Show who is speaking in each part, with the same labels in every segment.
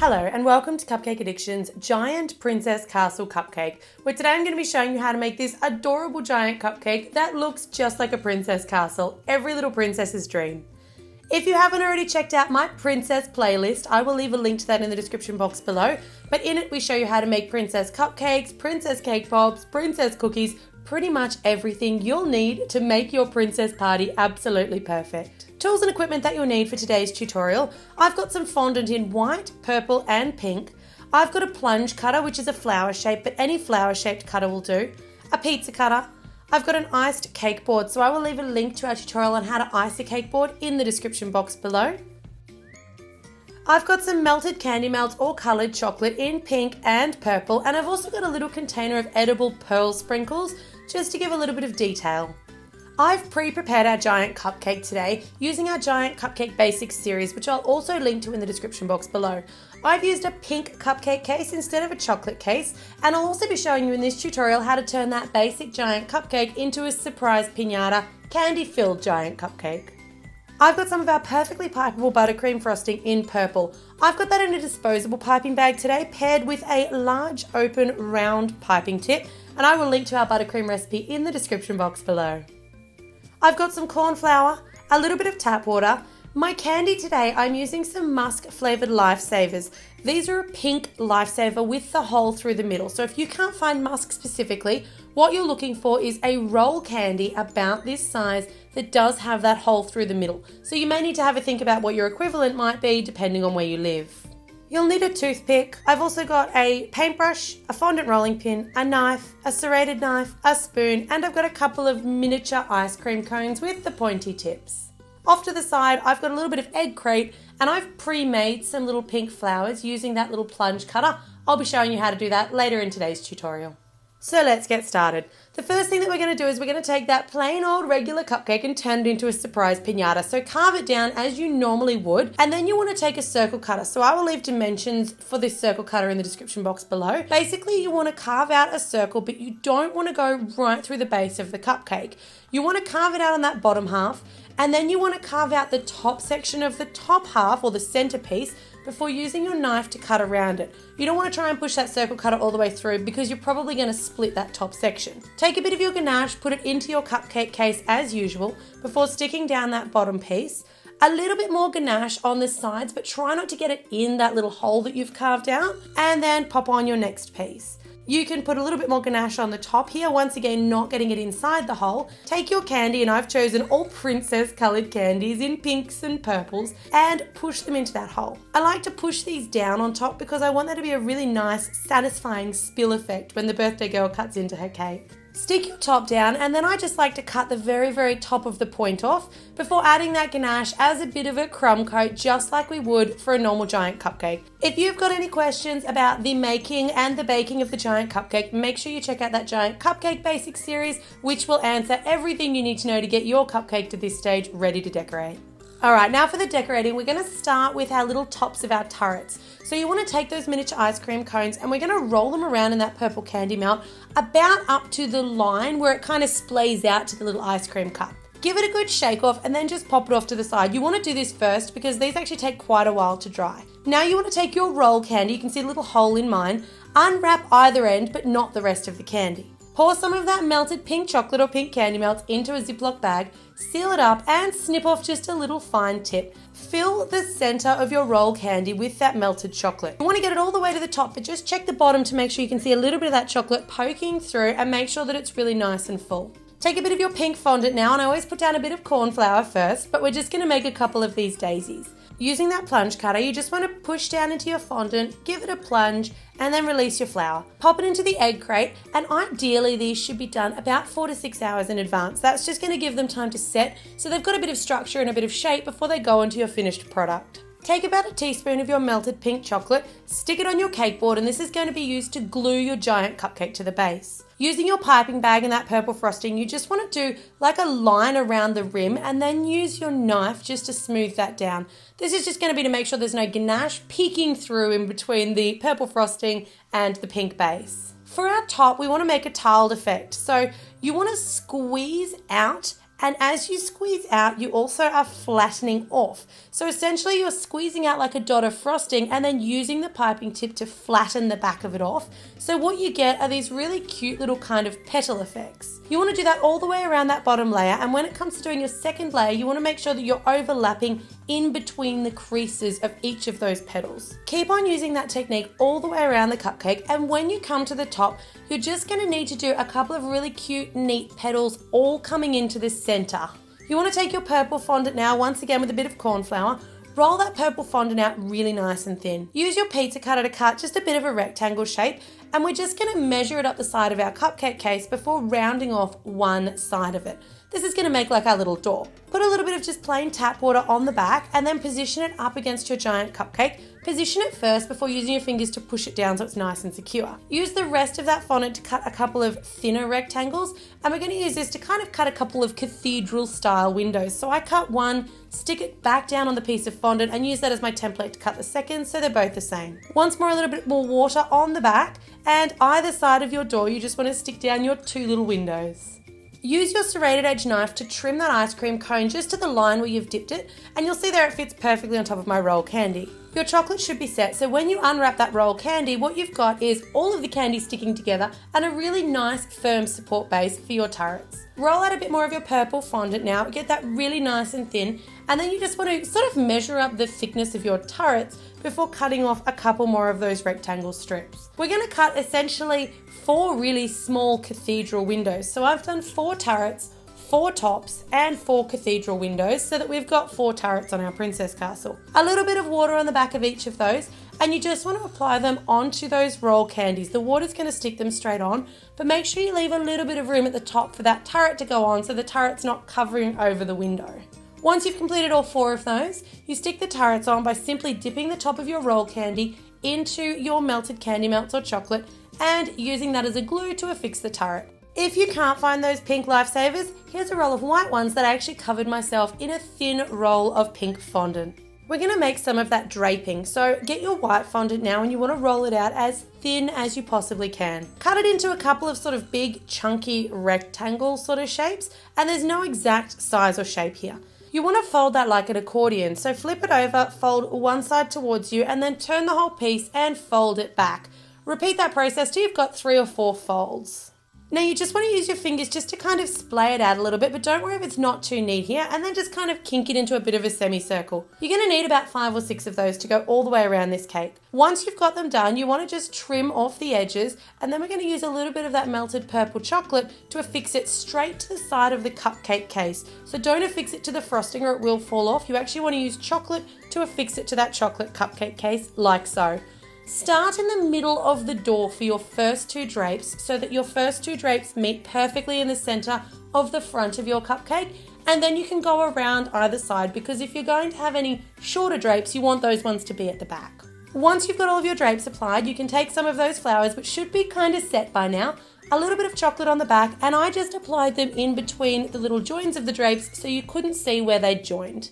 Speaker 1: Hello and welcome to Cupcake Addiction's Giant Princess Castle Cupcake, where today I'm going to be showing you how to make this adorable giant cupcake that looks just like a princess castle, every little princess's dream. If you haven't already checked out my princess playlist, I will leave a link to that in the description box below, but in it we show you how to make princess cupcakes, princess cake pops, princess cookies, pretty much everything you'll need to make your princess party absolutely perfect. Tools and equipment that you'll need for today's tutorial. I've got some fondant in white, purple and pink. I've got a plunge cutter, which is a flower shape, but any flower shaped cutter will do. A pizza cutter. I've got an iced cake board, so I will leave a link to our tutorial on how to ice a cake board in the description box below. I've got some melted candy melts or coloured chocolate in pink and purple, and I've also got a little container of edible pearl sprinkles just to give a little bit of detail. I've pre-prepared our giant cupcake today using our Giant Cupcake Basics series, which I'll also link to in the description box below. I've used a pink cupcake case instead of a chocolate case, and I'll also be showing you in this tutorial how to turn that basic giant cupcake into a surprise piñata candy-filled giant cupcake. I've got some of our perfectly pipeable buttercream frosting in purple. I've got that in a disposable piping bag today, paired with a large open round piping tip, and I will link to our buttercream recipe in the description box below. I've got some cornflour, a little bit of tap water. My candy today, I'm using some musk flavoured Lifesavers. These are a pink Lifesaver with the hole through the middle. So if you can't find musk specifically, what you're looking for is a roll candy about this size that does have that hole through the middle. So you may need to have a think about what your equivalent might be depending on where you live. You'll need a toothpick. I've also got a paintbrush, a fondant rolling pin, a knife, a serrated knife, a spoon, and I've got a couple of miniature ice cream cones with the pointy tips. Off to the side, I've got a little bit of egg crate, and I've pre-made some little pink flowers using that little plunge cutter. I'll be showing you how to do that later in today's tutorial. So let's get started. The first thing that we're going to do is we're going to take that plain old regular cupcake and turn it into a surprise piñata. So carve it down as you normally would, and then you want to take a circle cutter. So I will leave dimensions for this circle cutter in the description box below. Basically, you want to carve out a circle, but you don't want to go right through the base of the cupcake. You want to carve it out on that bottom half, and then you want to carve out the top section of the top half, or the centerpiece, before using your knife to cut around it. You don't want to try and push that circle cutter all the way through because you're probably going to split that top section. Take a bit of your ganache, put it into your cupcake case as usual before sticking down that bottom piece. A little bit more ganache on the sides, but try not to get it in that little hole that you've carved out, and then pop on your next piece. You can put a little bit more ganache on the top here, once again not getting it inside the hole. Take your candy, and I've chosen all princess coloured candies in pinks and purples, and push them into that hole. I like to push these down on top because I want there to be a really nice, satisfying spill effect when the birthday girl cuts into her cake. Stick your top down, and then I just like to cut the very top of the point off before adding that ganache as a bit of a crumb coat, just like we would for a normal giant cupcake. If you've got any questions about the making and the baking of the giant cupcake, make sure you check out that Giant Cupcake Basics series, which will answer everything you need to know to get your cupcake to this stage ready to decorate. Alright, now for the decorating, we're going to start with our little tops of our turrets. So you want to take those miniature ice cream cones and we're going to roll them around in that purple candy melt about up to the line where it kind of splays out to the little ice cream cup. Give it a good shake off and then just pop it off to the side. You want to do this first because these actually take quite a while to dry. Now you want to take your roll candy, you can see a little hole in mine, unwrap either end but not the rest of the candy. Pour some of that melted pink chocolate or pink candy melts into a Ziploc bag, seal it up and snip off just a little fine tip. Fill the center of your roll candy with that melted chocolate. You want to get it all the way to the top, but just check the bottom to make sure you can see a little bit of that chocolate poking through and make sure that it's really nice and full. Take a bit of your pink fondant now, and I always put down a bit of cornflour first, but we're just going to make a couple of these daisies. Using that plunge cutter, you just want to push down into your fondant, give it a plunge, and then release your flour. Pop it into the egg crate, and ideally these should be done about 4 to 6 hours in advance. That's just going to give them time to set, so they've got a bit of structure and a bit of shape before they go into your finished product. Take about a teaspoon of your melted pink chocolate, stick it on your cake board, and this is going to be used to glue your giant cupcake to the base. Using your piping bag and that purple frosting, you just want to do like a line around the rim and then use your knife just to smooth that down. This is just going to be to make sure there's no ganache peeking through in between the purple frosting and the pink base. For our top, we want to make a tiled effect. So you want to squeeze out And as you squeeze out, you also are flattening off. So essentially you're squeezing out like a dot of frosting and then using the piping tip to flatten the back of it off. So what you get are these really cute little kind of petal effects. You want to do that all the way around that bottom layer, and when it comes to doing your second layer, you want to make sure that you're overlapping in between the creases of each of those petals. Keep on using that technique all the way around the cupcake, and when you come to the top, you're just going to need to do a couple of really cute, neat petals all coming into the center. You want to take your purple fondant now, once again with a bit of cornflour. Roll that purple fondant out really nice and thin. Use your pizza cutter to cut just a bit of a rectangle shape, and we're just going to measure it up the side of our cupcake case before rounding off one side of it. This is going to make like our little door. Put a little bit of just plain tap water on the back and then position it up against your giant cupcake. Position it first before using your fingers to push it down so it's nice and secure. Use the rest of that fondant to cut a couple of thinner rectangles, and we're going to use this to kind of cut a couple of cathedral style windows. So I cut one, stick it back down on the piece of fondant and use that as my template to cut the second, so they're both the same. Once more, a little bit more water on the back, and either side of your door you just want to stick down your two little windows. Use your serrated edge knife to trim that ice cream cone just to the line where you've dipped it, and you'll see there it fits perfectly on top of my roll candy. Your chocolate should be set, so when you unwrap that roll candy, what you've got is all of the candy sticking together and a really nice firm support base for your turrets. Roll out a bit more of your purple fondant now, get that really nice and thin, and then you just want to sort of measure up the thickness of your turrets before cutting off a couple more of those rectangle strips. We're going to cut essentially 4 really small cathedral windows. So I've done 4 turrets, 4 tops, and 4 cathedral windows, so that we've got 4 turrets on our princess castle. A little bit of water on the back of each of those, and you just want to apply them onto those roll candies. The water's going to stick them straight on, but make sure you leave a little bit of room at the top for that turret to go on so the turret's not covering over the window. Once you've completed all 4 of those, you stick the turrets on by simply dipping the top of your roll candy into your melted candy melts or chocolate and using that as a glue to affix the turret. If you can't find those pink Lifesavers, here's a roll of white ones that I actually covered myself in a thin roll of pink fondant. We're going to make some of that draping, so get your white fondant now and you want to roll it out as thin as you possibly can. Cut it into a couple of sort of big chunky rectangle sort of shapes, and there's no exact size or shape here. You want to fold that like an accordion, so flip it over, fold one side towards you, and then turn the whole piece and fold it back. Repeat that process till you've got 3 or 4 folds. Now you just want to use your fingers just to kind of splay it out a little bit, but don't worry if it's not too neat here, and then just kind of kink it into a bit of a semicircle. You're going to need about 5 or 6 of those to go all the way around this cake. Once you've got them done, you want to just trim off the edges, and then we're going to use a little bit of that melted purple chocolate to affix it straight to the side of the cupcake case. So don't affix it to the frosting or it will fall off. You actually want to use chocolate to affix it to that chocolate cupcake case, like so. Start in the middle of the door for your first 2 drapes so that your first 2 drapes meet perfectly in the center of the front of your cupcake, and then you can go around either side, because if you're going to have any shorter drapes, you want those ones to be at the back. Once you've got all of your drapes applied, you can take some of those flowers, which should be kind of set by now, a little bit of chocolate on the back, and I just applied them in between the little joins of the drapes so you couldn't see where they joined.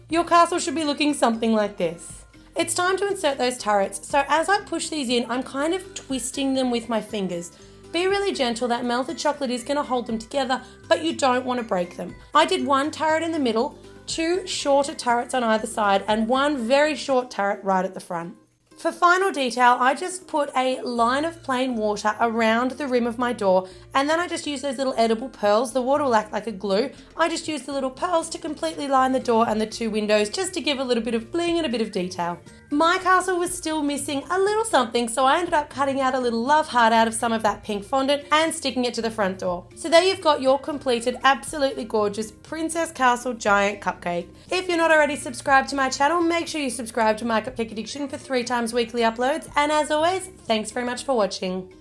Speaker 1: Your castle should be looking something like this. It's time to insert those turrets, so as I push these in, I'm kind of twisting them with my fingers. Be really gentle, that melted chocolate is going to hold them together, but you don't want to break them. I did 1 turret in the middle, 2 shorter turrets on either side, and 1 very short turret right at the front. For final detail, I just put a line of plain water around the rim of my door, and then I just use those little edible pearls. The water will act like a glue. I just use the little pearls to completely line the door and the 2 windows, just to give a little bit of bling and a bit of detail. My castle was still missing a little something, so I ended up cutting out a little love heart out of some of that pink fondant and sticking it to the front door. So there you've got your completed, absolutely gorgeous Princess Castle Giant Cupcake. If you're not already subscribed to my channel, make sure you subscribe to My Cupcake Addiction for 3 times weekly uploads, and as always, thanks very much for watching.